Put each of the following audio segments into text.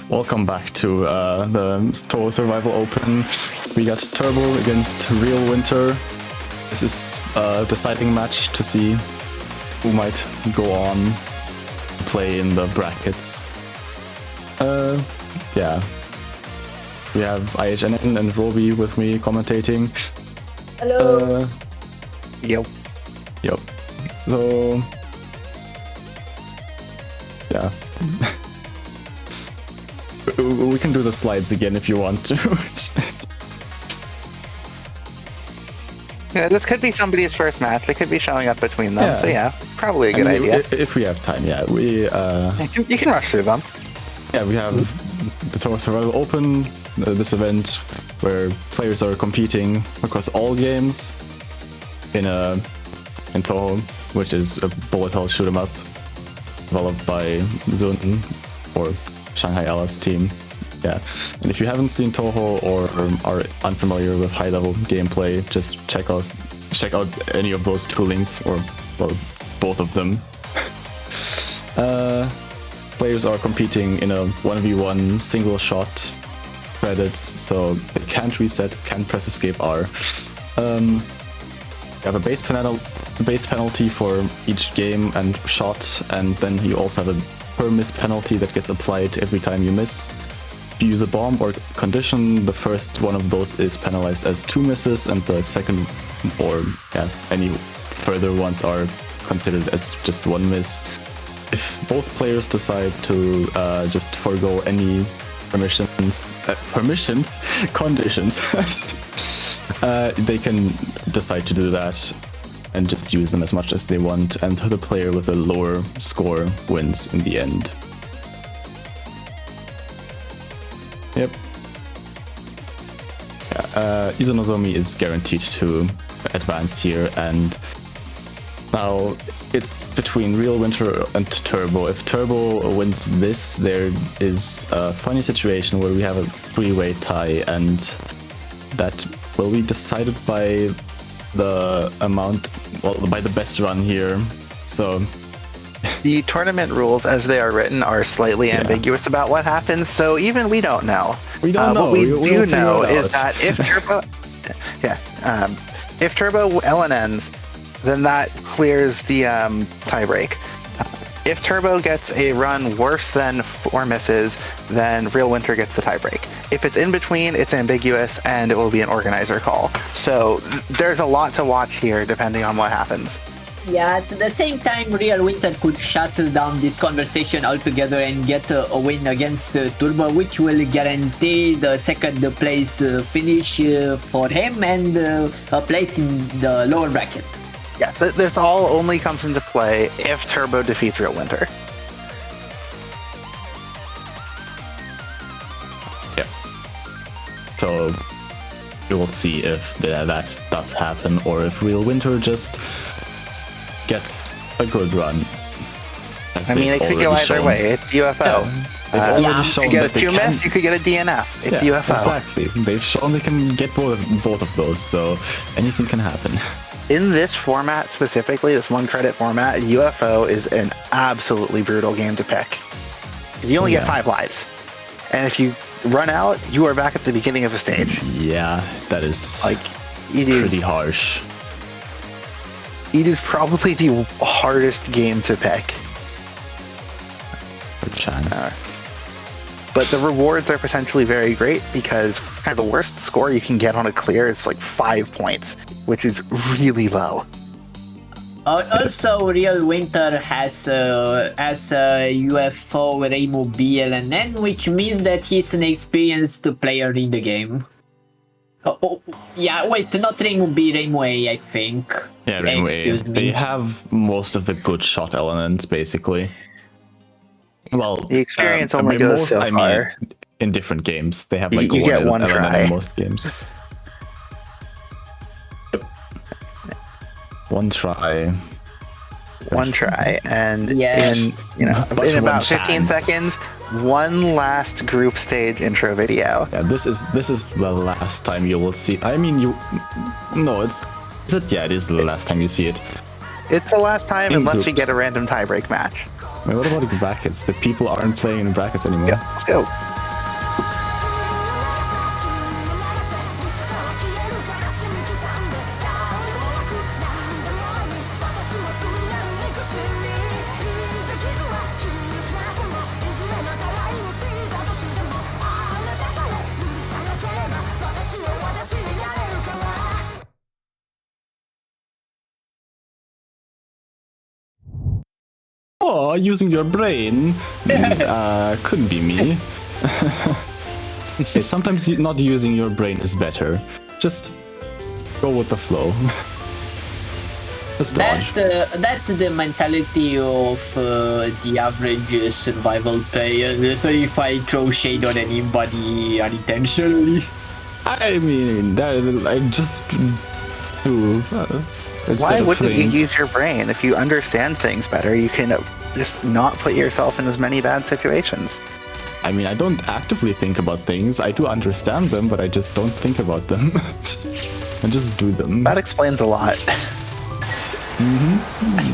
Welcome back to the Touhou Survival Open. We got Turbo against REALWINTER. This is a deciding match to see who might go on to play in the brackets. Yeah. We have IHNN and Roby with me commentating. Hello. Yep. So yeah. We can do the slides again if you want to. Yeah, this could be somebody's first match. They could be showing up between them. Yeah. So yeah, probably a good idea. If we have time, yeah. You can rush through them. Yeah, we have the Touhou Survival Open, this event where players are competing across all games in Touhou, which is a bullet hell shoot 'em up developed by Zun or Shanghai Alice team. Yeah, and if you haven't seen Touhou or are unfamiliar with high-level gameplay, just check out any of those toolings, or well, both of them. Players are competing in a 1v1 single shot credits, so they can't reset, can't press escape R. You have a base penalty for each game and shot, and then you also have a per miss penalty that gets applied every time you miss. If you use a bomb or condition, the first one of those is penalized as 2 misses, and the second or any further ones are considered as just 1 miss. If both players decide to just forego any conditions, they can decide to do that and just use them as much as they want, and the player with a lower score wins in the end. Yep. Izunozomi is guaranteed to advance here, and now it's between REALWINTER and Turbo. If Turbo wins this, there is a funny situation where we have a 3-way tie, and that will be decided by the amount, well, by the best run here. So the tournament rules as they are written are slightly ambiguous about what happens, so even we don't know. We don't know. What we do know is that if Turbo if Turbo LNNs, then that clears the tiebreak. If Turbo gets a run worse than 4 misses, then REALWINTER gets the tiebreak. If it's in between, it's ambiguous, and it will be an organizer call. So there's a lot to watch here, depending on what happens. Yeah, at the same time, REALWINTER could shut down this conversation altogether and get a win against Turbo, which will guarantee the second place finish for him and a place in the lower bracket. Yeah, this all only comes into play if Turbo defeats REALWINTER. Yeah. So we will see if that does happen, or if REALWINTER just gets a good run. I mean, it could go either way. It's UFO. Yeah. You could get a 2 miss, you could get a DNF. It's UFO. Exactly. They've shown they can get both of those, so anything can happen. In this format specifically, this 1 credit format, UFO is an absolutely brutal game to pick. Because you only get 5 lives. And if you run out, you are back at the beginning of the stage. Yeah, that is pretty harsh. It is probably the hardest game to pick. Good chance. But the rewards are potentially very great, because kind of the worst score you can get on a clear is like 5 points, which is really low. Also, REALWINTER has UFO Reimu BLNN, which means that he's an experienced player in the game. Yeah, wait, not Reimu B, Reimu A, I think. Yeah, Reimu A. They have most of the good shot elements, basically. Well, the experience only goes so far. In different games, they have like you get one try in most games. One try. One try, and in about 15 seconons, one last group stage intro video. Yeah, this is the last time you will see. I mean, it is the last time you see it. It's the last time, unless we get a random tiebreak match. Wait, what about the brackets? The people aren't playing in brackets anymore. Yeah, let's go. Oh, using your brain. Couldn't be me. Okay, sometimes not using your brain is better. Just go with the flow. Just dodge. That's the mentality of the average survival player. Sorry if I throw shade on anybody unintentionally. I mean, I just do. Why wouldn't you use your brain? If you understand things better, you can just not put yourself in as many bad situations. I mean, I don't actively think about things. I do understand them, but I just don't think about them. I just do them. That explains a lot.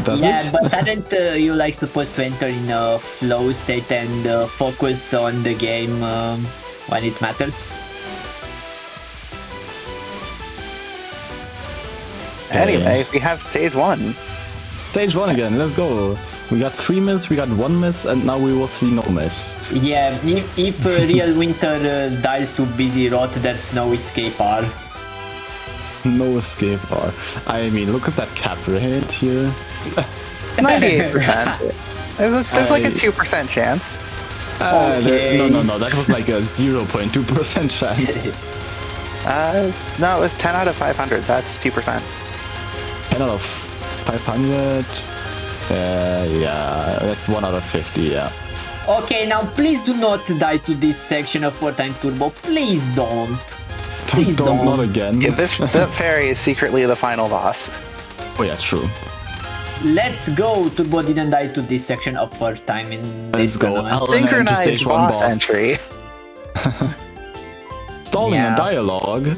Does Yeah, it? but aren't you like supposed to enter in a flow state and focus on the game when it matters? Anyway, we have stage 1. Stage 1 again, let's go. We got 3 miss, we got 1 miss, and now we will see no miss. Yeah, if Real Winter dies to Busy Rot, there's no escape R. No escape bar. I mean, look at that cap rate here. 98%. There's like a 2% chance. Okay. No, that was like a 0.2% chance. No, it was 10 out of 500. That's 2%. 10 out of 500. Yeah, that's 1 out of 50, yeah. Okay, now please do not die to this section of 4-time Turbo. Please don't. Please don't. Not again. Yeah, that fairy is secretly the final boss. Oh yeah, true. Let's go. Turbo didn't die to this section of 4-time in Let's this go. tournament. Synchronized stage 1 boss entry. Stalling Yeah. a dialogue.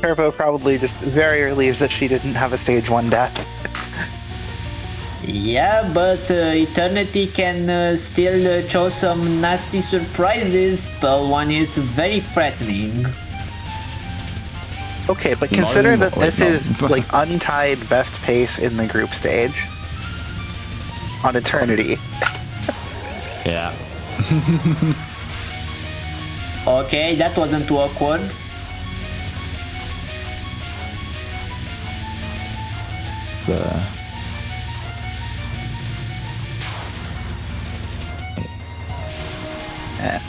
Turbo probably just very relieved that she didn't have a stage 1 death. Yeah, but Eternity can still show some nasty surprises. Spell 1 is very threatening. Okay, but consider that Wait, this no. is like untied best pace in the group stage. On Eternity. Yeah. Okay, that wasn't too awkward.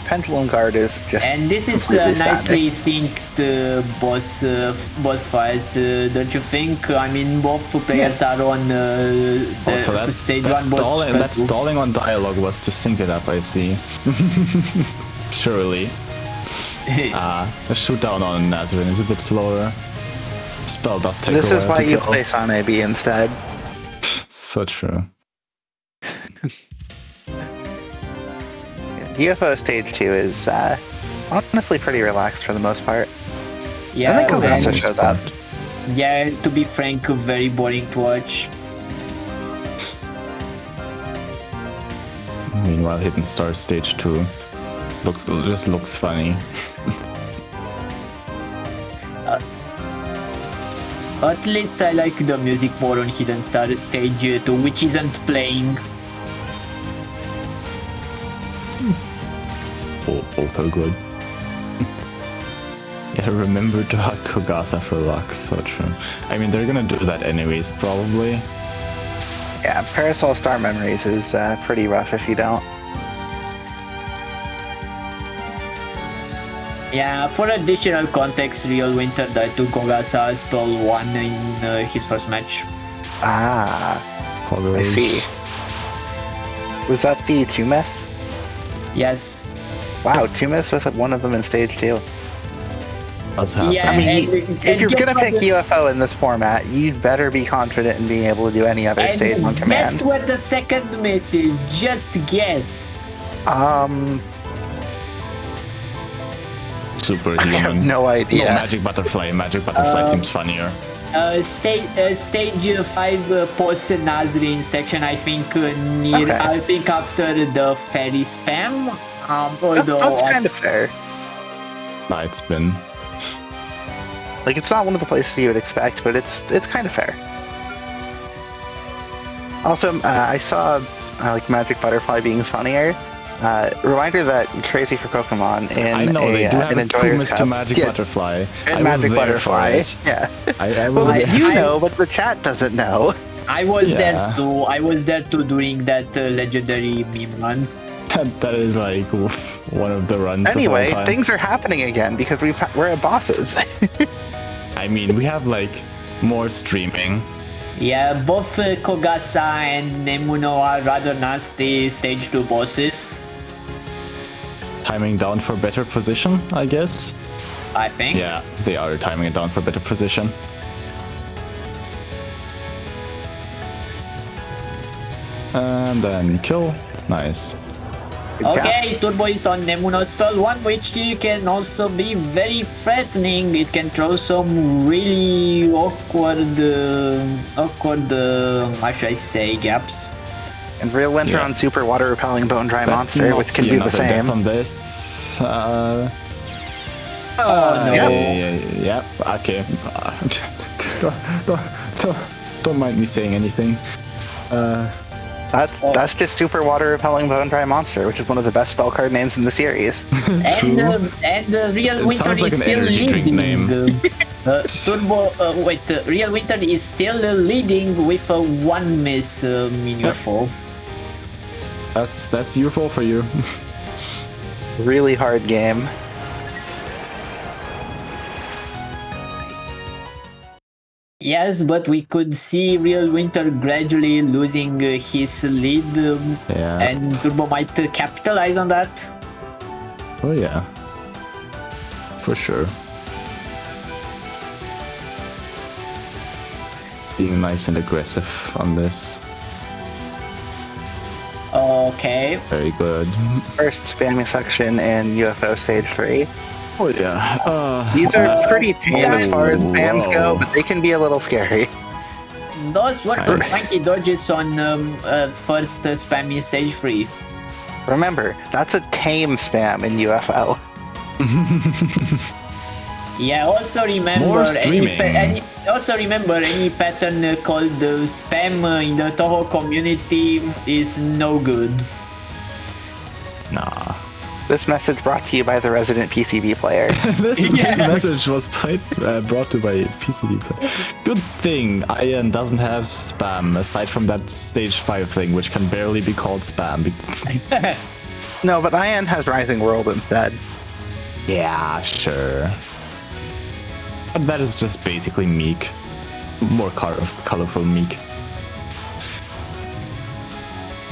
Pendulum Guard is just. And this is completely nicely static. synced boss fights, don't you think? I mean, both players are on the So that stage 1 boss. stalling, that battle. stalling on dialogue was to sync it up, I see. Surely. The shoot down on Nazarene is a bit slower. Spell does take This a is while why to you kill. play Sane B instead. So true. UFO stage 2 is honestly pretty relaxed for the most part. Yeah, And then Kogasa and- shows up. yeah, to be frank, very boring to watch. Meanwhile, Hidden Star stage 2 just looks funny. At least I like the music more on Hidden Star stage 2, which isn't playing. Both are good. Yeah, remember to hug Kogasa for luck, so true. I mean, they're gonna do that anyways, probably. Yeah, Parasol Star Memories is pretty rough if you don't. Yeah, for additional context, Real Winter died to Kogasa spell 1 in his first match. Ah, I Probably. see. Was that the 2-miss? Yes. Wow, 2-miss with one of them in stage 2. Does happen. Yeah, I mean, and if you're guess gonna what pick the- UFO in this format, you'd better be confident in being able to do any other stage 1 And command. guess what the second miss is? Just guess. Superhuman. I have no idea. No, Magic Butterfly. Magic Butterfly seems funnier. Stage 5 post Nazrin section, I think near. Okay. I think after the fairy spam. Although That's kind of fair. Night spin. Like, it's not one of the places you would expect, but it's kind of fair. Also, I saw like Magic Butterfly being funnier. Reminder that Crazy for Pokemon in I know they do have an a cool Enjoyer's Mr. Cup. Magic Yeah, Butterfly. and I Magic was there Butterfly. for it. Yeah. I Well, was there. you know, but the chat doesn't know. I was Yeah. there too. I was there too during that legendary meme run. That is like one of the runs Anyway, of all time. things are happening again because we're at bosses. I mean, we have like more streaming. Yeah, both Kogasa and Nemuno are rather nasty stage 2 bosses, Timing down for better position, I guess. I think. Yeah, they are timing it down for better position. And then kill. Nice. Good job. Okay, Turbo is on Nemuno spell 1, which can also be very threatening. It can throw some really awkward, how should I say, gaps. And Real Winter Yeah. on Super Water Repelling Bone Dry Let's Monster, not which can see do the another death same. on this. No. Yeah, okay. Don't mind me saying anything. That's just Super Water Repelling Bone Dry Monster, which is one of the best spell card names in the series. And Real It Winter sounds like is an still energy drink leading. name. Real Winter is still leading with a 1 miss in your fall. That's UFO for you. Really hard game. Yes, but we could see Real Winter gradually losing his lead, Yeah. and Turbo might capitalize on that. Oh yeah. For sure. Being nice and aggressive on this. Okay. Very good. First spamming section in UFO Stage 3. Oh yeah. These are pretty tame as far as spams go, Whoa. but they can be a little scary. Those were some Nice. funky dodges on first spam in stage 3. Remember, that's a tame spam in UFO. Yeah, also remember More streaming. any pattern called spam in the Touhou community is no good. Nah. This message brought to you by the resident PCB player. this Yeah. message was brought to by PCD Play. Good thing IHNN doesn't have spam, aside from that stage 5 thing, which can barely be called spam. No, but IN has Rising World instead. Yeah, sure. But that is just basically meek. More colorful meek.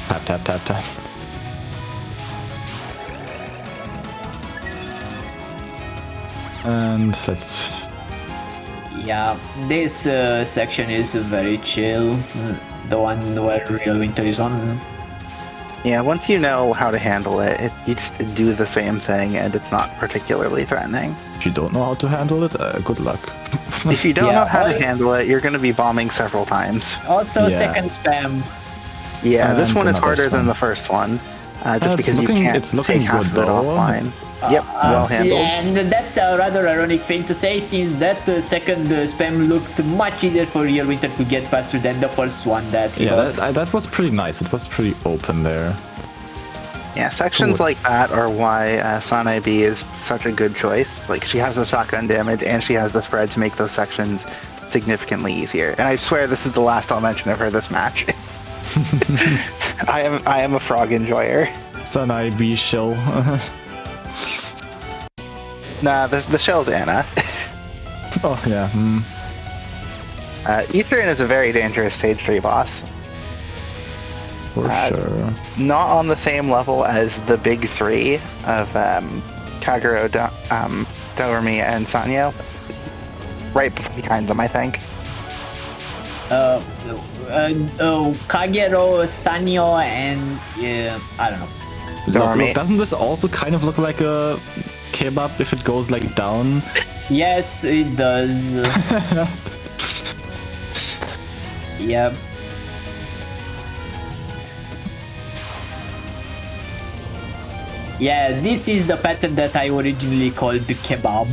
Tap, tap, tap, tap. And let's... Yeah, this section is very chill. The one where Real Winter is on. Yeah, once you know how to handle it, you just do the same thing and it's not particularly threatening. If you don't know how to handle it, good luck. If you don't Yeah, know how to I- handle it, you're going to be bombing several times. Also, Yeah. second spam. Yeah, this And one is another harder than spam. the first one, just it's because you looking- can't it's looking take half good of it though. offline. Yep, well handled. And that's a rather ironic thing to say, since that second spam looked much easier for Real Winter to get past than the first one that he Yeah, got. that was pretty nice. It was pretty open there. Yeah, sections Cool. like that are why Sanae B is such a good choice. Like, she has the shotgun damage and she has the spread to make those sections significantly easier. And I swear this is the last I'll mention of her this match. I am a frog enjoyer. Sanae B shell. Nah, the shell's Anna. Oh yeah. Etherin is a very dangerous stage 3 boss. For sure. Not on the same level as the big three of Kagero, Doremi, and Sanyo. Right behind them, I think. Kagero, Sanyo, and I don't know. Doremi. Doesn't this also kind of look like a kebab if it goes like down? Yes, it does. Yep. Yeah, this is the pattern that I originally called the kebab.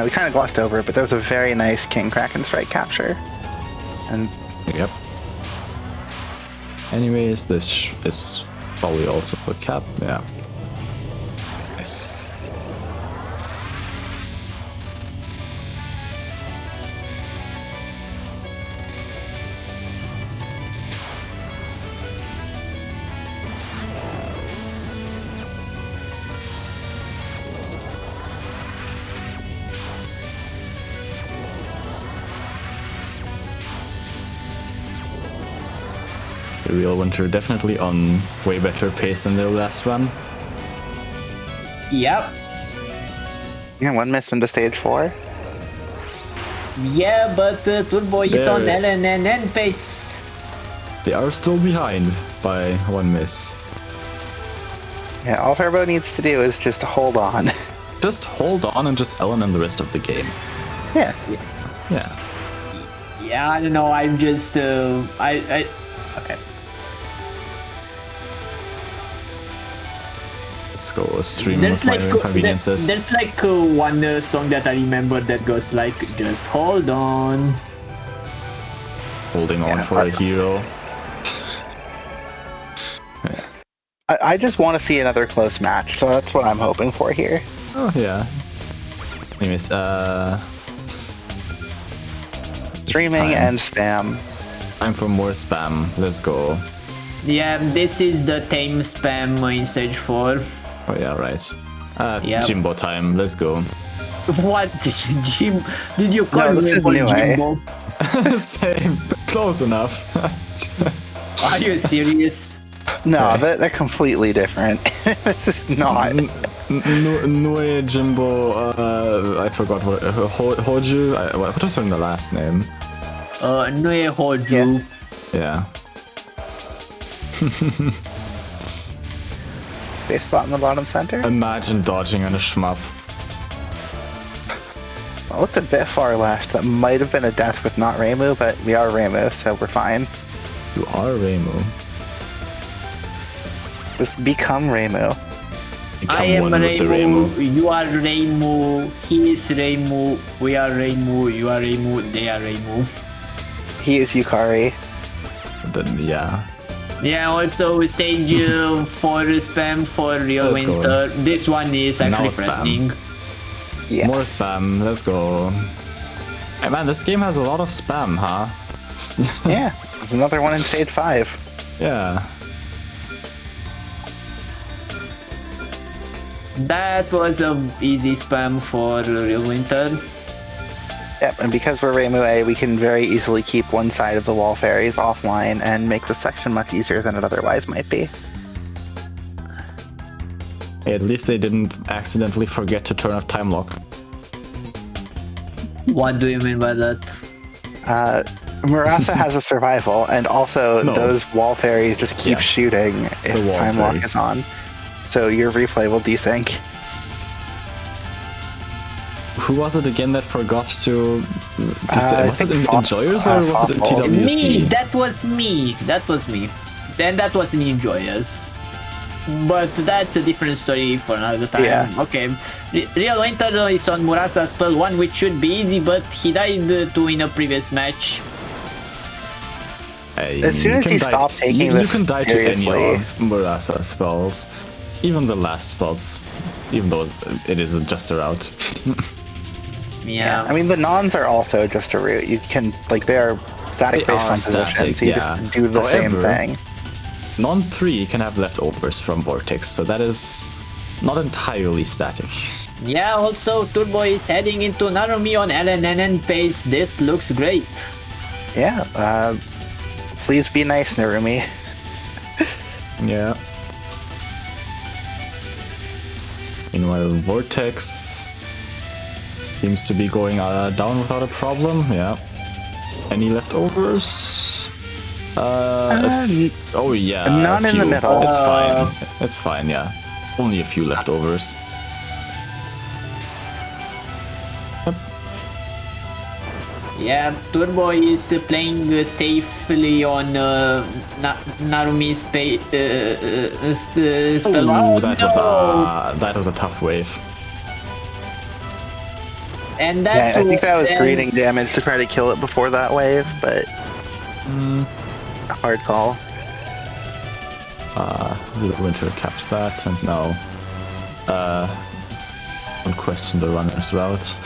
We kind of glossed over it, but there was a very nice King Kraken strike capture. And Yep. Anyways, this is probably also a cap. Yeah. Nice. The Real Winter definitely on way better pace than their last run. Yep. yeah, one miss into stage 4. Yeah, but Turbo is on There. IHNN pace. They are still behind by one miss. Yeah, all Turbo needs to do is just hold on. Just hold on and just Ellen in the rest of the game. yeah. Yeah. Yeah, I don't know. I'm just okay. Let's go a stream of minor inconveniences. There's like one song that I remember that goes like, just hold on. Holding on Yeah, for a hero. I just want to see another close match, so that's what I'm hoping for here. Oh yeah. Anyways, Streaming time. and spam. time for more spam. Let's go. Yeah, this is the tame spam in stage 4. Oh yeah, right. Yep. Jimbo time. Let's go. What? Jim? Did you call No, this me is new, eh? Jimbo? Same. Close enough. Are you serious? No, they're completely different. This is not. Nue Jimbo. I forgot what. Hoju. What was her last name? Nue Hoju. Yeah. Safe spot in the bottom center. Imagine dodging on a shmup. I looked a bit far left. That might have been a death with not Reimu, but we are Reimu, so we're fine. You are Reimu. Just become Reimu. Become I am one with the Reimu. Reimu, you are Reimu, he is Reimu, we are Reimu, you are Reimu, they are Reimu. He is Yukari. Then yeah. Yeah, also stage 4 spam for Real Let's go. Winter. This one is actually Now spam. threatening. Yes. More spam. Let's go. Hey man, this game has a lot of spam, huh? Yeah, there's another one in stage 5. Yeah. That was a easy spam for Real Winter. Yep, and because we're Reimu A, we can very easily keep one side of the wall fairies offline and make the section much easier than it otherwise might be. Hey, at least they didn't accidentally forget to turn off time lock. What do you mean by that? Murasa has a survival, and also No. those wall fairies just keep Yeah. shooting if The wall time lock fairies. is on. So your replay will desync. Who was it again that forgot to... I was it think in Enjoyers or was it in Fossil. TWC? Me, that was me. That was me. Then that was in Enjoyers. But that's a different story for another time. Yeah. Okay. Real Winter is on Murasa's spell 1, which should be easy, but he died to in a previous match. As soon as you stop taking you this can die to any seriously. of Murasa's spells. Even the last spells. Even though it is just a route. Yeah. I mean, the nons are also just a route. You can, like, they are static They based are on position, static, so you yeah. just do the same However, thing. Non-3 can have leftovers from Vortex, so that is not entirely static. Yeah, also Turbo is heading into Narumi on IHNN pace. This looks great. Yeah, please be nice, Narumi. Yeah. Meanwhile, Vortex seems to be going down without a problem. Yeah. Any leftovers? Oh yeah. none a in the few. middle. It's fine. It's fine. Yeah. Only a few leftovers. Yeah, Turbo is playing safely on Narumi's spell. Oh, Oh, that was a tough wave. And that I think that was greeting damage to try to kill it before that wave, but a hard call. Winter caps that, and now don't question the runner's route.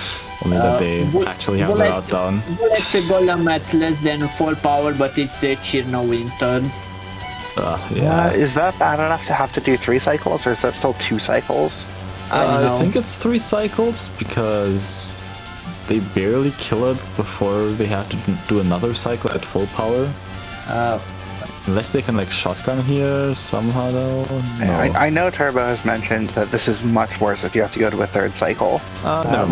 Only that they actually have the route down. Bullet Golem at less than full power, but it's a Winter. Yeah. Is that bad enough to have to do 3 cycles, or is that still 2 cycles? I think it's 3 cycles because they barely kill it before they have to do another cycle at full power. Unless they can like shotgun here somehow though. No. I know Turbo has mentioned that this is much worse if you have to go to a 3rd cycle.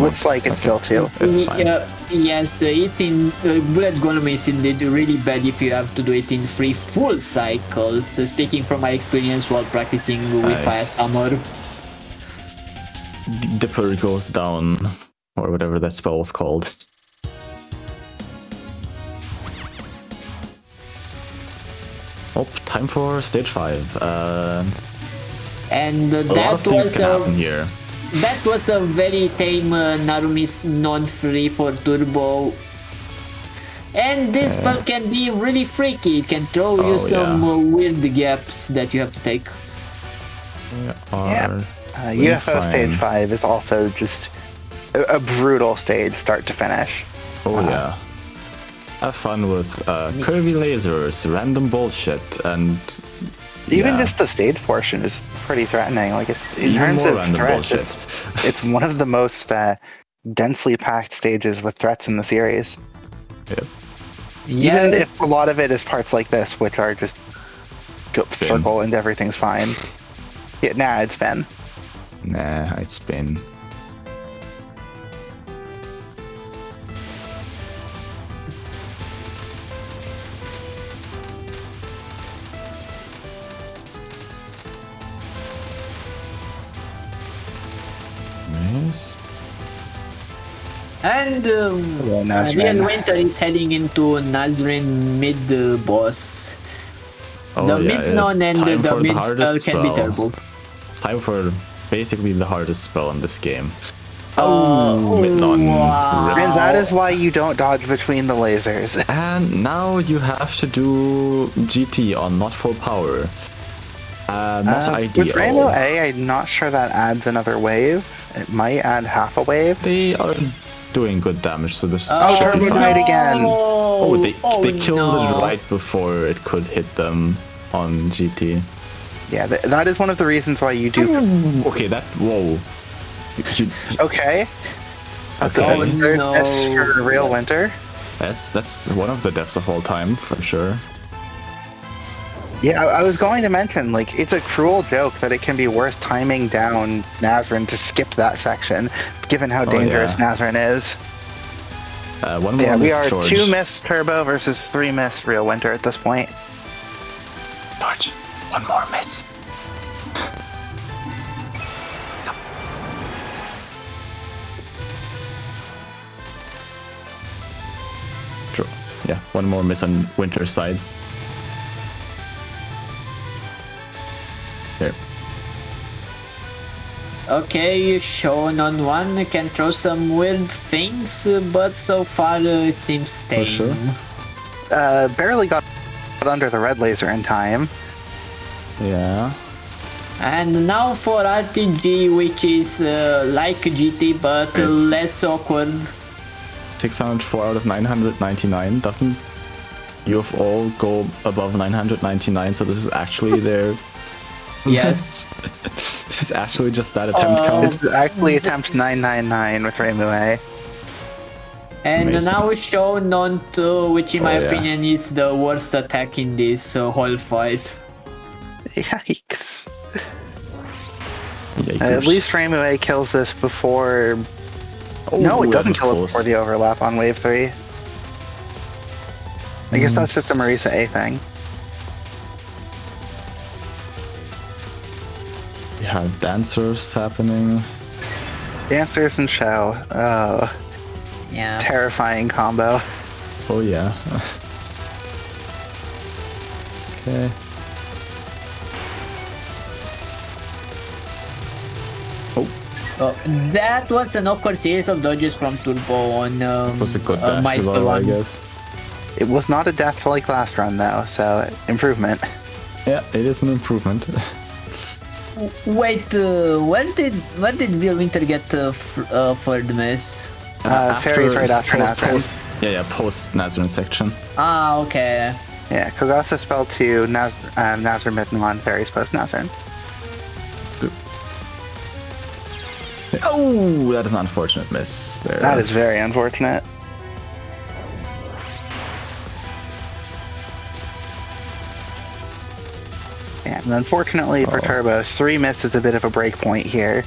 Looks like it's still 2. It's fine. Yes, it's in Bullet Golem is indeed really bad if you have to do it in 3 full cycles. Speaking from my experience while practicing with Fire Summer. Dipper goes down, or whatever that spell was called. Oh, time for stage 5. And that was a very tame Narumi's non-free for Turbo. And this spell can be really freaky. It can throw you some weird gaps that you have to take. UFO stage 5 is also just a brutal stage, start to finish. Oh yeah. Have fun with curvy lasers, random bullshit, and even just the stage portion is pretty threatening. Like in terms of threats, it's one of the most densely packed stages with threats in the series. Yep. Even if a lot of it is parts like this, which are just circle and everything's fine. Yeah, nah, it's been. Nah, it's been. And REALWINTER is heading into Nazrin mid boss. The mid-non and the mid spell can be terrible. It's time for basically the hardest spell in this game. Mid-non. Wow. And that is why you don't dodge between the lasers. And now you have to do GT on not full power. Not ideal. With Rainbow A, I'm not sure that adds another wave. It might add half a wave. They are doing good damage, so this should be Turbo fine. again. They killed it right before it could hit them on GT. Yeah, that is one of the reasons why you do. Okay, whoa. Okay. That's for REALWINTER. That's one of the deaths of all time for sure. Yeah, I was going to mention, like, it's a cruel joke that it can be worth timing down Nazrin to skip that section, given how dangerous Nazrin is. One more we are George. 2 miss Turbo versus 3 miss REALWINTER at this point. George, one more miss. Yeah, one more miss on Winter's side. There. Okay, shown on one can throw some weird things, but so far it seems tame. For sure. Barely got under the red laser in time. Yeah. And now for RTG, which is like GT but less awkward. 604 out of 999. Doesn't UFO go above 999? So this is actually their. Yes. It's actually just that attempt count. It's actually attempt 999 with Rainbow A. And Amazing. now shown on 2, which in my opinion is the worst attack in this whole fight. Yikes. At least Rainbow A kills this before. No, it doesn't kill it before the overlap on wave 3. I guess that's just a Marisa A thing. Yeah, dancers happening. Dancers and show. Oh. Yeah. Terrifying combo. Oh yeah. Okay. That was an awkward series of dodges from Turbo on It was a good dash Maestro revolver, I 1. guess. It was not a death like last run though, so improvement. Yeah, it is an improvement. Wait, when did RealWinter get third miss? Fairies right after Nazareth. Post Nazareth section. Ah, okay. Yeah, Kogasa spell 2, Nazar Midnon, Fairies post Nazareth. Oh, that is an unfortunate miss there. That is very unfortunate. And unfortunately for Turbo, 3 miss is a bit of a break point here.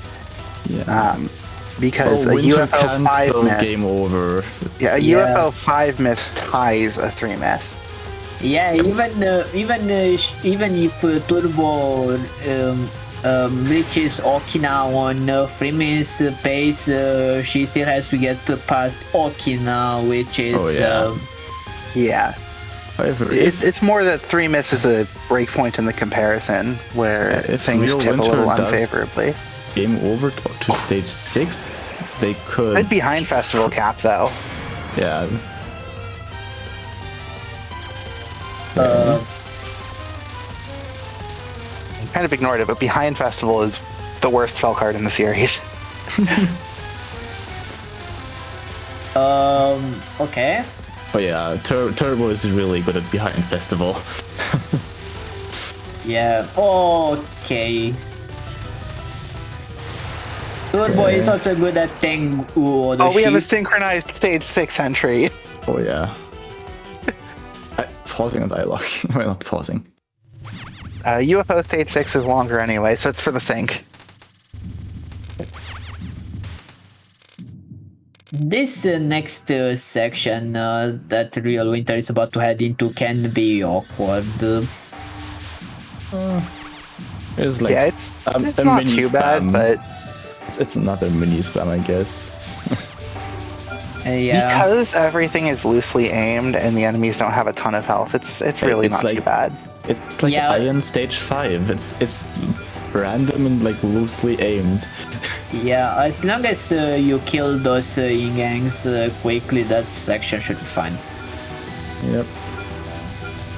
Yeah. Because a Winter UFO can 5 still miss. game over. Yeah, a UFO 5 miss ties a 3 miss. Yeah, even if Turbo reaches Okina on 3 miss pace, she still has to get past Okina, which is Yeah. However, It's more that 3 miss is a break point in the comparison where if things tip a RealWinter little does unfavorably. game over to stage 6, they could. Right behind Festival Cap though. Yeah. Kind of ignored it, but behind Festival is the worst spell card in the series. Okay. But yeah, Turbo is really good at behind festival. Yeah, okay. Turbo is also good at Tengu Odoshi. Oh, we have a synchronized stage 6 entry. Oh yeah. Pausing on dialogue. Well, not pausing. UFO stage 6 is longer anyway, so it's for the sync. This next section that RealWinter is about to head into can be awkward. It's like It's a not mini too spam. bad, but It's another mini spam, I guess. Yeah. because everything is loosely aimed and the enemies don't have a ton of health, it's really it's not like- too bad. It's like Yeah. Iron Stage 5. It's random and like loosely aimed. Yeah, as long as you kill those Ingangs quickly, that section should be fine. Yep.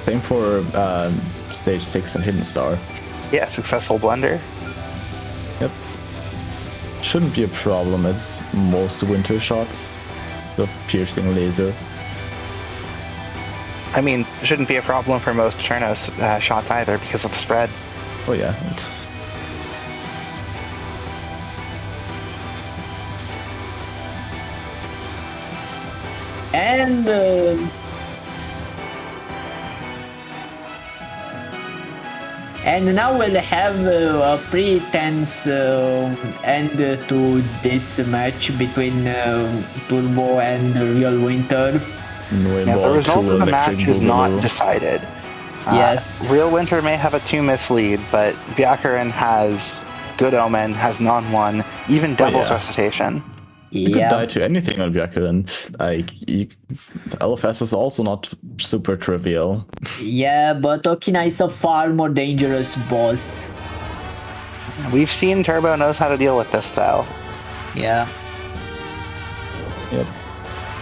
Same for Stage 6 and Hidden Star. Yeah, successful blunder. Yep. Shouldn't be a problem as most winter shots of piercing laser. I mean, shouldn't be a problem for most Chernos shots either because of the spread. Oh yeah. And now we'll have a pretty tense end to this match between Turbo and RealWinter. Yeah, the result of the match is not decided. Yes. RealWinter may have a 2-miss lead, but Byakuren has Good Omen, has Non-1, even Devil's yeah. Recitation. You could die to anything on Byakuren. Like, LFS is also not super trivial. Yeah, but Okina is a far more dangerous boss. We've seen Turbo knows how to deal with this, though. Yeah. Yep.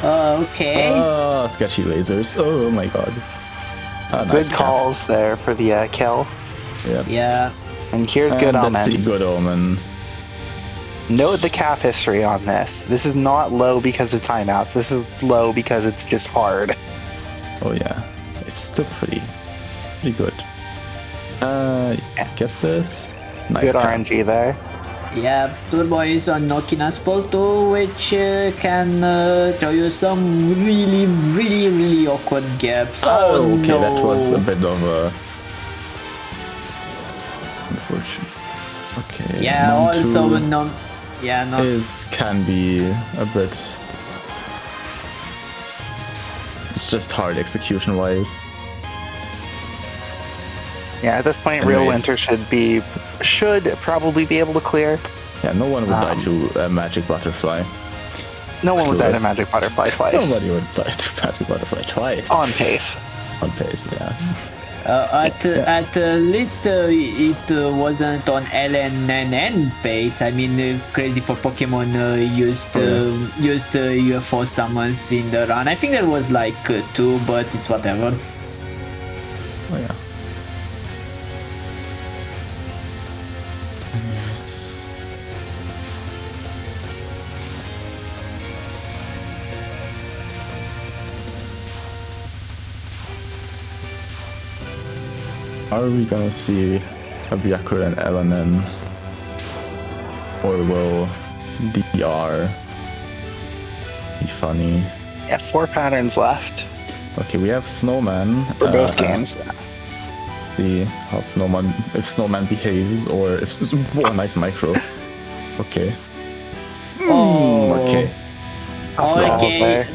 Okay. Sketchy lasers. Oh my god. Good Nice calls there for the kill. Yep. Yeah. And here's Good Let's Omen. see Good Omen. Note the cap history on this. This is not low because of timeouts. This is low because it's just hard. Oh yeah. It's still pretty good. Get this. Nice Good cap. RNG there. Yeah, Turbo is on Okina's pull too, which can throw you some really awkward gaps. Oh, okay, no. that was a bit of a unfortunate. Okay. Yeah, non-2 also no. Yeah, no. can be a bit. It's just hard execution wise. Yeah, at this point, Anyways. RealWinter should probably be able to clear. Yeah, no one would die to a magic butterfly. No one would die to Clueless. Magic Butterfly twice. Nobody would die to Magic Butterfly twice. On pace. On pace, yeah. At least it wasn't on LNNN pace. I mean, crazy for Pokemon used UFO summons in the run. I think there was like 2, but it's whatever. Oh yeah. Are we gonna see a Byakuya and LNN? Or will DR be funny? Yeah, 4 patterns left Okay, we have Snowman. for both games. See how if Snowman behaves, or if... Whoa, nice micro. Okay. Oh. Okay. Okay,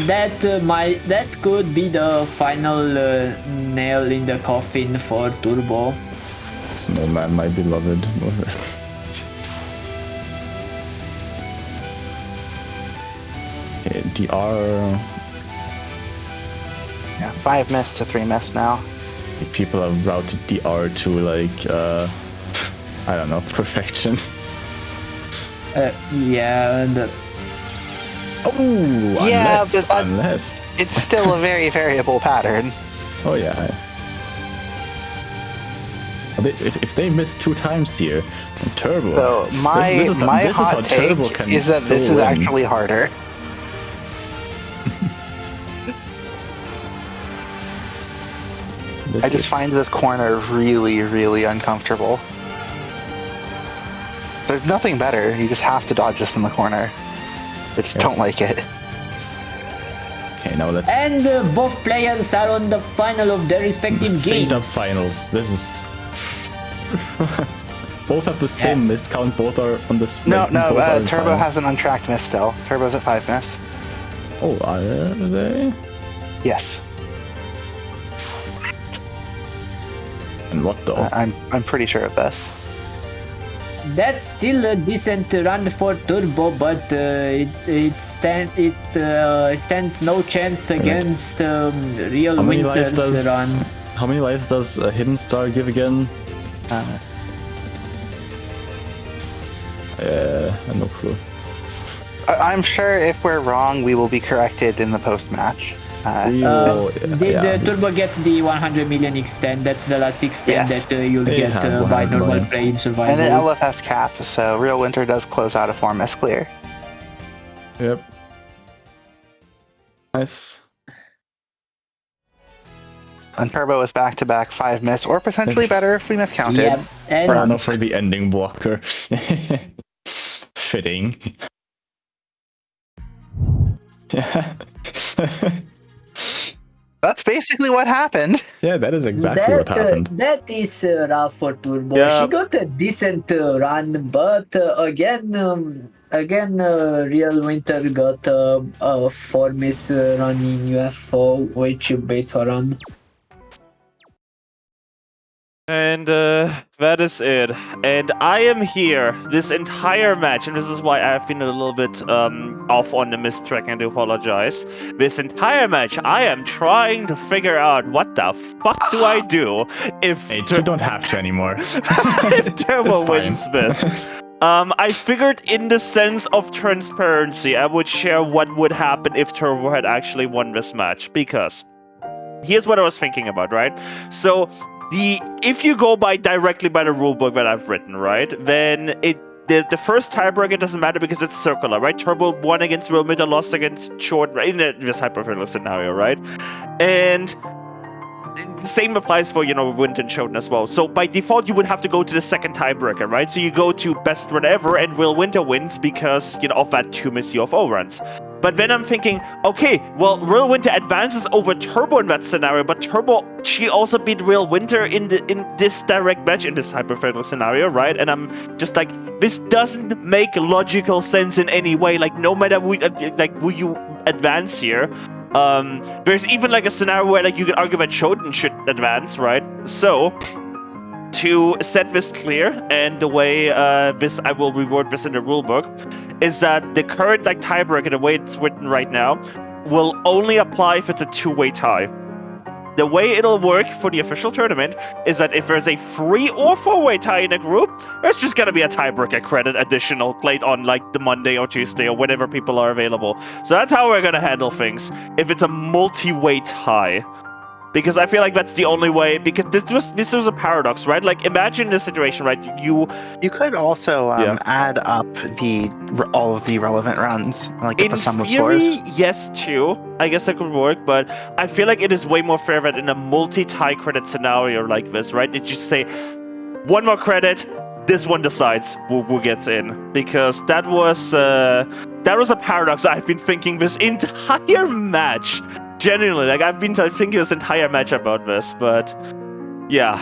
that could be the final nail in the coffin for Turbo. Snowman, my beloved. Okay, DR. Yeah, 5 miss to 3 miss now. People have routed DR to like, I don't know, perfection. Yeah. Oh, Yeah, unless, but unless. It's still a very variable pattern. Oh yeah. If they miss 2 times here, on Turbo. So my hot take is that this is actually harder. I just find this corner really, really uncomfortable. There's nothing better. You just have to dodge this in the corner. I just don't like it. Okay, now let's... And both players are on the final of their respective games. Up finals. This is... both have the same miss count, both are on the split. No, Turbo has an untracked miss still. Turbo's at 5 miss. Oh, are they? Yes. And what though? I'm pretty sure of this. That's still a decent run for Turbo, but it stands no chance against Real Winter's run. How many lives does a Hidden Star give again? No clue. I'm sure if we're wrong, we will be corrected in the post-match. Did Turbo get the 100 million extend? That's the last extend that you'll get by normal play in survival. And an LFS cap, so Real Winter does close out a 4 miss clear. Yep. Nice. And Turbo is back-to-back 5 miss, or potentially better if we miscounted. Yep. And not for the ending blocker. Fitting. Yeah. That's basically what happened. Yeah, that is exactly what happened. That is rough for Turbo. Yeah. She got a decent run, but again, Real Winter got a 4 miss run in UFO, which baits her run. And that is it. And I am here this entire match, and this is why I've been a little bit off on the missed track, and I do apologize. This entire match, I am trying to figure out what the fuck do I do if Hey, you don't have to anymore. if Turbo wins this. I figured in the sense of transparency, I would share what would happen if Turbo had actually won this match, because here's what I was thinking about, right? So if you go directly by the rulebook that I've written, right, then the first tiebreaker doesn't matter because it's circular, right? Turbo won against Real Winter, lost against Short, right? In this hypothetical scenario, right? And the same applies for, Winter and Shoten as well. So by default, you would have to go to the second tiebreaker, right? So you go to best run ever, and Real Winter wins because, of that 2 miss UFO runs. But then I'm thinking, okay, well, Real Winter advances over Turbo in that scenario, but Turbo, she also beat Real Winter in this direct match, in this hypothetical scenario, right? And I'm just like, this doesn't make logical sense in any way. Like, no matter who you advance here, there's even like a scenario where like you could argue that Shoten should advance, right? So to set this clear, and the way this I will reward this in the rulebook, is that the current like tiebreaker, the way it's written right now, will only apply if it's a two-way tie. The way it'll work for the official tournament is that if there's a 3 or 4-way tie in a group, there's just gonna be a tiebreaker credit additional played on like the Monday or Tuesday or whenever people are available. So that's how we're gonna handle things if it's a multi-way tie. Because I feel like that's the only way, because this was a paradox, right? Like, imagine this situation, right? You could also add up all of the relevant runs, like in the sum of theory, scores. yes, too. I guess that could work, but I feel like it is way more fair that in a multi-tie credit scenario like this, right? It just say, one more credit, this one decides who gets in. Because that was a paradox I've been thinking this entire match. Genuinely, like, I've been thinking this entire match about this, but yeah.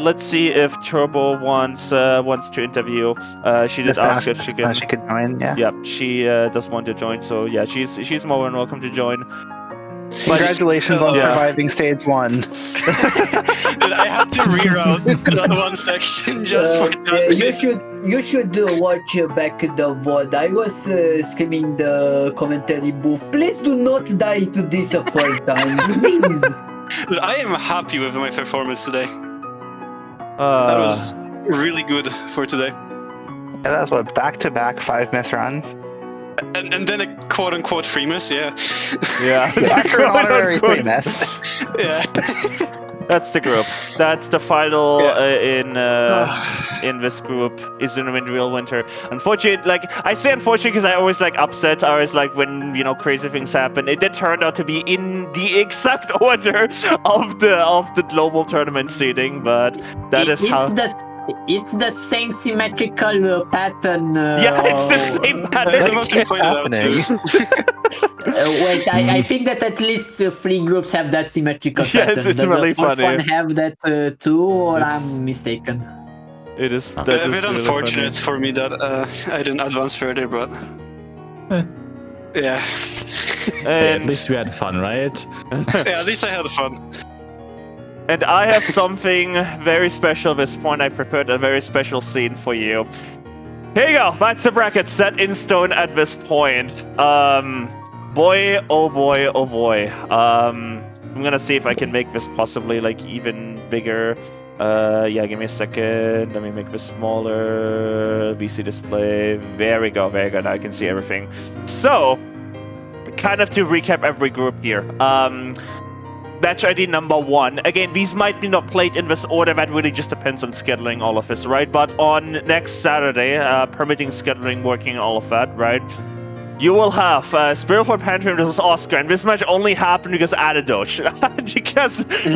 Let's see if Turbo wants to interview. She did ask if she can. She could join. Yeah. Yep, she does want to join. So yeah, she's more than welcome to join. Congratulations on surviving stage 1. Dude, I have to reroute that one section just for that. You should watch back the VOD. I was screaming the commentary booth. Please do not die to this a third time, please. Dude, I am happy with my performance today. That was really good for today. Yeah, that was what, back-to-back 5 miss runs? And then a quote-unquote 3 miss, yeah. Yeah. After an honorary 3 miss. Yeah. That's the group. That's the final in this group. Izunami and Real Winter. Unfortunately, like I say, unfortunately, because I always like upsets. I always like when crazy things happen. It did turn out to be in the exact order of the global tournament seeding, but it's the same symmetrical pattern. Yeah, it's the same pattern. Wait, I think that at least 3 groups have that symmetrical pattern. It's really funny. Does the fourth one have that too, or I'm mistaken? It is. A bit unfortunate for me that I didn't advance further, but yeah. And at least we had fun, right? Yeah, at least I had fun. And I have something very special at this point. I prepared a very special scene for you. Here you go. That's the bracket set in stone at this point. Boy, oh boy, oh boy. I'm gonna see if I can make this possibly like even bigger. Yeah, give me a second. Let me make this smaller. VC display. There we go. Very good. Now I can see everything. So, kind of to recap every group here. Match ID number 1. Again, these might be not played in this order. That really just depends on scheduling all of this, right? But on next Saturday, permitting scheduling, working all of that, right? You will have Spiritual Pantheon versus Oscar, and this match only happened because Adadoch.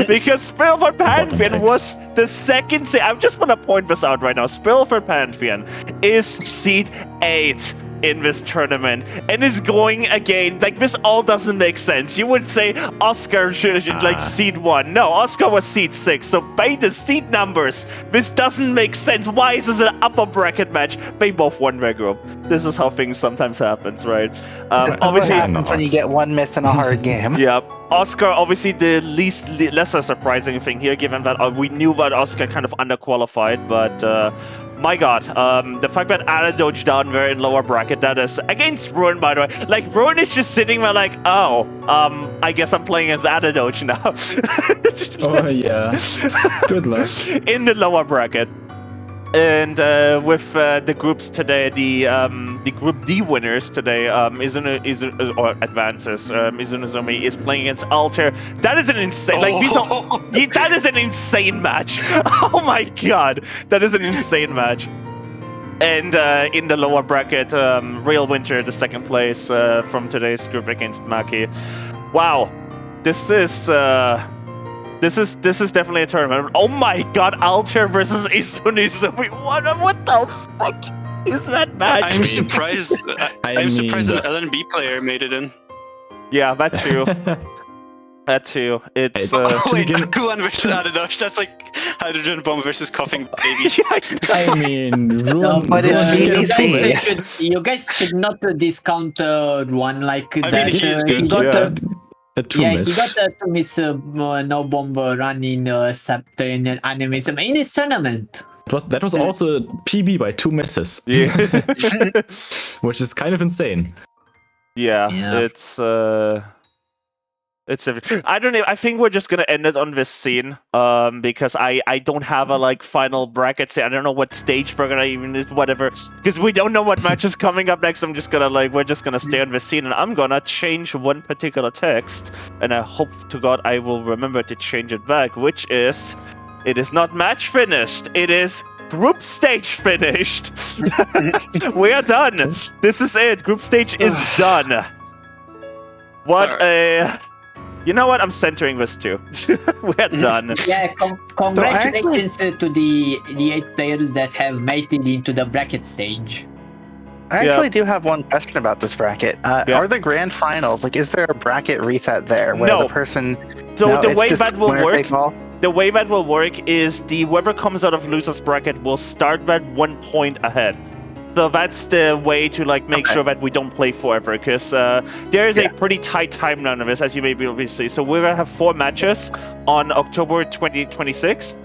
because Spiritual Pantheon was the second seed. I just want to point this out right now. Spiritual Pantheon is seed 8 in this tournament and is going again. Like, this all doesn't make sense. You would say Oscar should like seed 1. No, Oscar was seed 6. So by the seed numbers, this doesn't make sense. Why is this an upper bracket match? They both won their group. This is how things sometimes happens, right? Obviously, what happens when you get 1 miss in a hard game. Yeah. Oscar, obviously the lesser surprising thing here, given that we knew that Oscar kind of underqualified, but my god, the fact that Adadoch down there in lower bracket, that is against Ruin, by the way. Like, Ruin is just sitting there like, oh, I guess I'm playing as Adadoch now. Oh yeah, good luck. In the lower bracket. And with the groups today, the Group D winners today, or advances, Izunami is playing against Alter. That is an insane, that is an insane match. Oh my god, that is an insane match. And in the lower bracket, Real Winter, the second place from today's group against Maki. Wow, this is definitely a tournament. Oh my god, Alter versus Izunami. What the fuck is that match? I'm surprised. I'm surprised an LNB player made it in. Yeah, that too. That too. It's wait, Akuan versus Adadoch. That's like Hydrogen Bomb versus Coughing Baby. I mean, but it's you guys should not discount one like that. I mean, he is good. A 2 Yeah, miss. he got a 2 miss no bomb run in Subterranean Animism in this tournament. That was also a PB by 2 misses. Yeah. Which is kind of insane. Yeah. It's I don't know. I think we're just gonna end it on this scene, because I don't have a like final bracket scene. I don't know what stage we're gonna even is, whatever, because we don't know what match is coming up next. I'm just gonna we're just gonna stay on this scene, and I'm gonna change one particular text, and I hope to God I will remember to change it back, which is, it is not match finished. It is group stage finished. We are done. This is it. Group stage is done. What a. You know what? I'm centering this too. We're done. Yeah, congratulations to the 8 players that have made it into the bracket stage. I actually do have one question about this bracket. Are the grand finals, like, is there a bracket reset there where the person... So the way that will work... The way that will work is whoever comes out of loser's bracket will start that 1 point ahead. So that's the way to like make sure that we don't play forever, because there is a pretty tight timeline of this, as you may be able to see. So we're gonna have 4 matches on October 2026,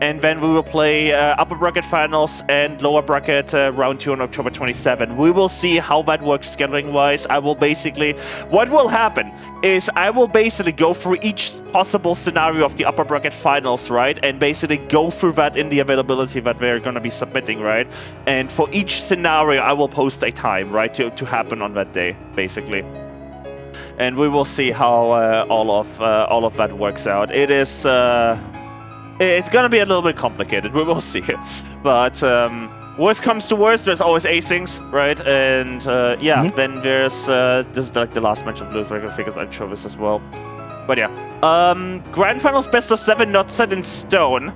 and then we will play upper bracket finals and lower bracket round 2 on October 27. We will see how that works scheduling wise. I will basically, what will happen is I will basically go through each possible scenario of the upper bracket finals, right? And basically go through that in the availability that we're going to be submitting, right? And for each scenario, I will post a time, right? To happen on that day, basically. And we will see how all of that works out. It is... It's gonna be a little bit complicated, we will see. But worst comes to worst, there's always acings, right? And then there's this is like the last match of Blue, I figured I'd show this as well. But yeah. Grand Finals best of 7 not set in stone.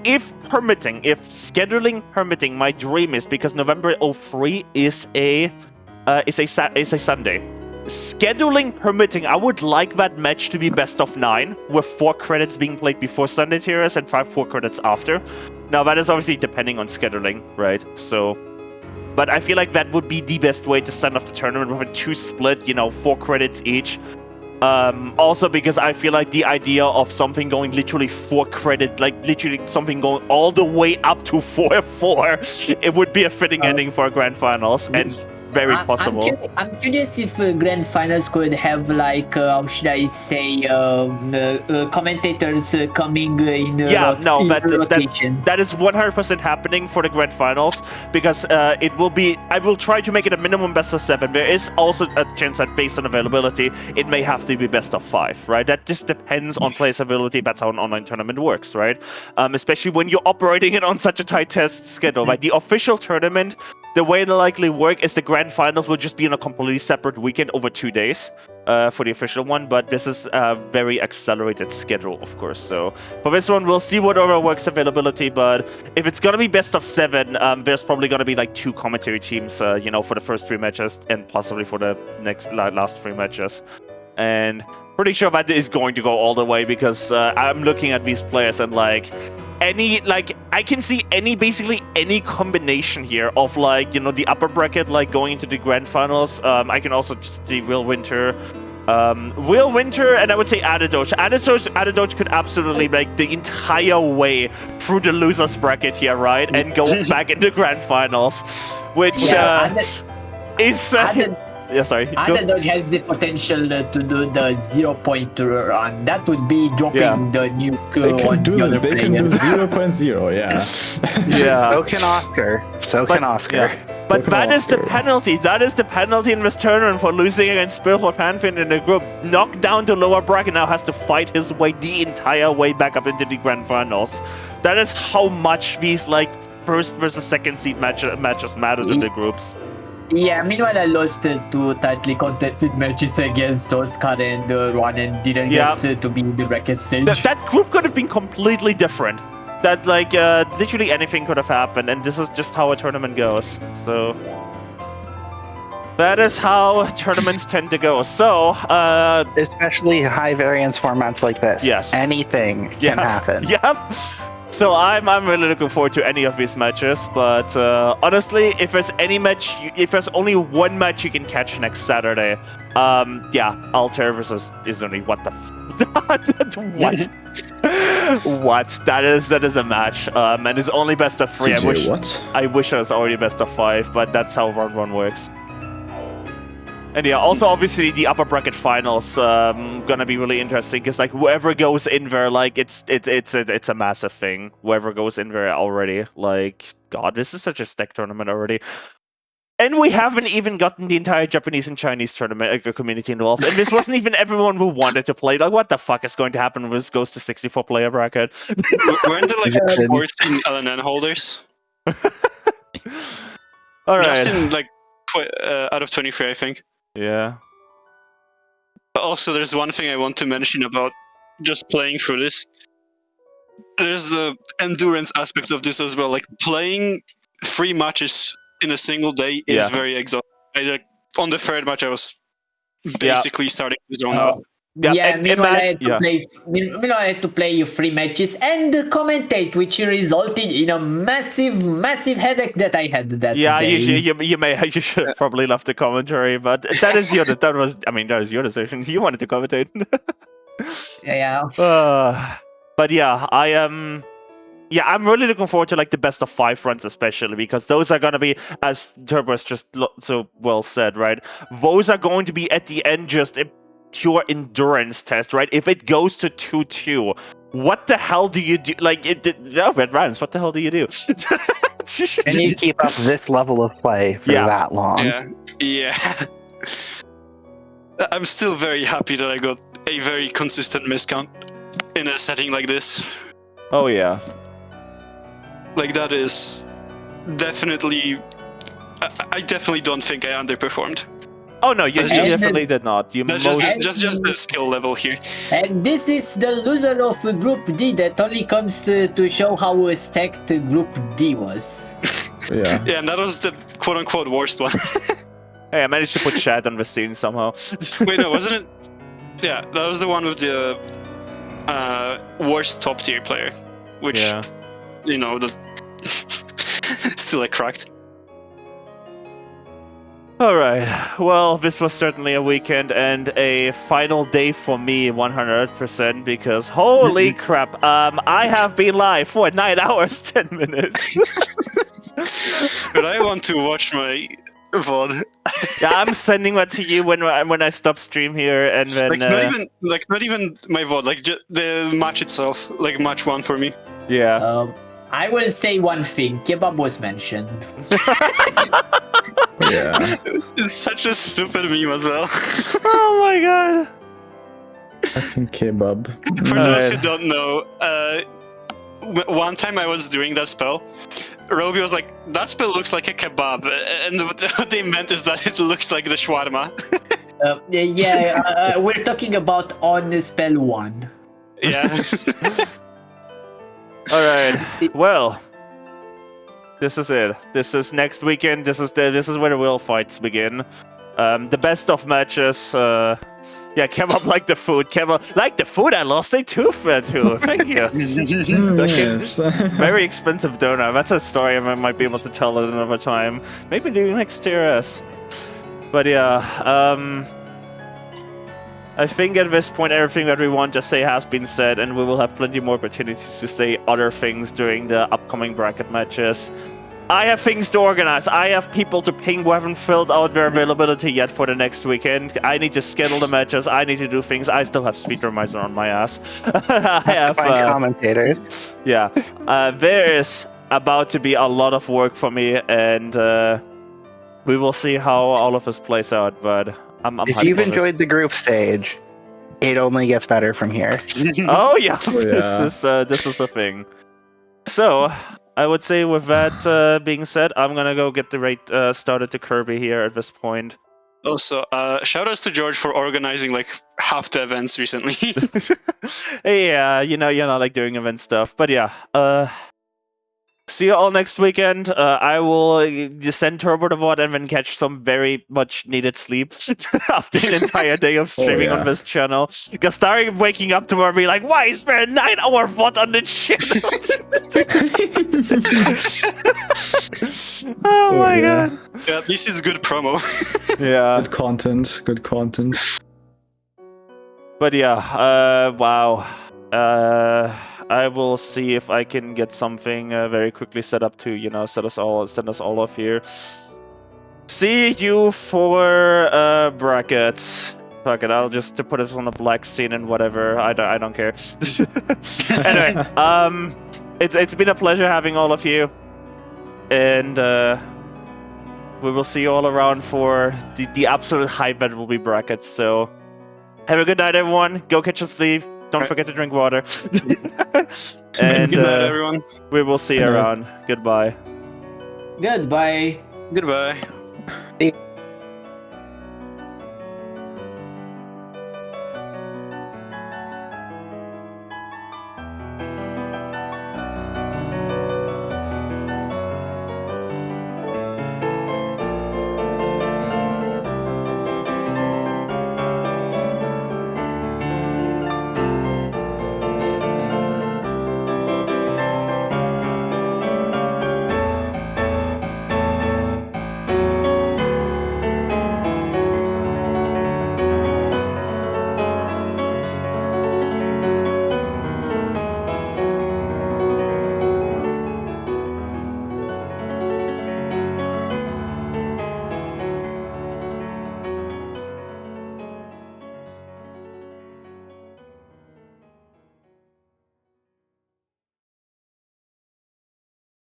If scheduling permitting, my dream is, because November 03 is a Sunday. Scheduling permitting, I would like that match to be best of 9, with 4 credits being played before Sunday tiers and 4 credits after. Now, that is obviously depending on scheduling, right? So, but I feel like that would be the best way to send off the tournament, with a 2 split, 4 credits each. Also because I feel like the idea of something going literally 4 credit, like literally something going all the way up to 4-4, it would be a fitting ending for a Grand Finals, and very possible. I'm curious if Grand Finals could have, like, how should I say, commentators coming in rotation. That is 100% happening for the Grand Finals, because it will be, I will try to make it a minimum best of 7. There is also a chance that based on availability, it may have to be best of 5, right? That just depends on players' availability. That's how an online tournament works, right? Especially when you're operating it on such a tight test schedule. Like the official tournament, the way it'll likely work is the Grand Finals will just be on a completely separate weekend over 2 days for the official one, but this is a very accelerated schedule, of course. So for this one, we'll see whatever works availability, but if it's gonna be best of 7, there's probably gonna be like 2 commentary teams, for the first 3 matches and possibly for the last 3 matches. And pretty sure that is going to go all the way, because I'm looking at these players and I can see basically any combination here of the upper bracket going into the Grand Finals. I can also just see REALWINTER, and I would say Adadoge. Adadoge could absolutely make the entire way through the losers bracket here, right, and go back into Grand Finals, which is. Yeah, sorry. Adadoge has the potential to do the 0-point run. That would be dropping the nuke on the other players. They can do 0.0, yeah. Yeah. So can Oscar. Yeah. But that is the penalty. That is the penalty in this tournament for losing against Spiritual Pantheon in the group. Knocked down to lower bracket, now has to fight his way the entire way back up into the Grand Finals. That is how much these first versus second seed matches matter to the groups. Yeah, meanwhile I lost 2 tightly contested matches against Oscar and Juan and didn't get to be in the bracket stage. That group could have been completely different. That literally anything could have happened, and this is just how a tournament goes. So that is how tournaments tend to go. So especially high variance formats like this. Yes. Anything can happen. Yep. So I'm really looking forward to any of these matches, but honestly, if there's only one match you can catch next Saturday, yeah, Altair versus Izuni. What the what? What? That is a match, and it's only best of 3. I wish it was already best of 5, but that's how round 1 works. And yeah, also obviously the upper bracket finals gonna be really interesting because like whoever goes in there, like it's a massive thing. Whoever goes in there already, like God, this is such a stacked tournament already. And we haven't even gotten the entire Japanese and Chinese tournament community involved. And this wasn't even everyone who wanted to play. Like, what the fuck is going to happen when this goes to 64-player bracket? Weren't there like 14 LNN holders? All right. Just in like out of 23, I think. Yeah. But also, there's one thing I want to mention about just playing through this. There's the endurance aspect of this as well. Like playing 3 matches in a single day is very exhausting. On the 3rd match, I was basically starting to zone out. Meanwhile, I had to play 3 matches and commentate, which resulted in a massive headache that I had that day. You should have probably left the commentary, but that is your decision. You wanted to commentate. But yeah, I'm really looking forward to like the best of 5 runs, especially because those are gonna be, as Turbo's just so well said, right? Those are going to be at the end just a pure endurance test, right? If it goes to 2-2, what the hell do you do? Like, red rhymes. What the hell do you do? And you keep up this level of play for that long. Yeah. I'm still very happy that I got a very consistent miscount in a setting like this. Oh yeah. Like that is definitely. I definitely don't think I underperformed. Oh no, you definitely did not. That's just the skill level here. And this is the loser of Group D that only comes to show how stacked Group D was. Yeah, and that was the quote-unquote worst one. Hey, I managed to put chat on the scene somehow. Wait, no, wasn't it? Yeah, that was the one with the worst top-tier player, which, still I cracked. Alright, well, this was certainly a weekend and a final day for me 100% because holy crap, I have been live for 9 hours, 10 minutes. But I want to watch my VOD. Yeah, I'm sending that to you when I stop stream here and then... not even my VOD, like the match itself, like match 1 for me. Yeah. I will say one thing, kebab was mentioned. Yeah. It's such a stupid meme as well. Oh my god. Fucking kebab. For those who don't know, one time I was doing that spell, Roby was like, that spell looks like a kebab, and what they meant is that it looks like the shawarma. We're talking about on spell 1. Yeah. Alright, well, this is it. This is next weekend. This is where the real fights begin. The best of matches. Kebab like the food. Kebab like the food. I lost a tooth to. Thank you. Yes. Very expensive donut. That's a story I might be able to tell at another time. Maybe doing next TRS. But yeah, I think at this point everything that we want to say has been said, and we will have plenty more opportunities to say other things during the upcoming bracket matches. I have things to organize. I have people to ping who haven't filled out their availability yet for the next weekend. I need to schedule the matches. I need to do things. I still have Speedrunner on my ass. I have find commentators. Yeah, there is about to be a lot of work for me, and we will see how all of this plays out. But if you've enjoyed the group stage, it only gets better from here. Oh yeah, this is a thing. So I would say with that being said, I'm gonna go get the raid started to Kirby here at this point. Also, shoutouts to George for organizing like half the events recently. Yeah, you're not like doing event stuff, but yeah. See you all next weekend. I will just send Turbo to VOD and then catch some very much needed sleep after an entire day of streaming on this channel. Because starting waking up tomorrow and be like, why is there a 9-hour VOD on the channel? Oh my god. Yeah, this is good promo. Yeah. Good content. Good content. But yeah, wow. I will see if I can get something very quickly set up to, you know, send us all off here. See you for brackets. Fuck it, I'll just put it on the black scene and whatever. I don't care. Anyway, it's been a pleasure having all of you, and we will see you all around for the absolute hype that will be brackets. So have a good night, everyone. Go catch a sleep. Don't forget to drink water. And good night, everyone. We will see you around. Goodbye. Goodbye. Goodbye.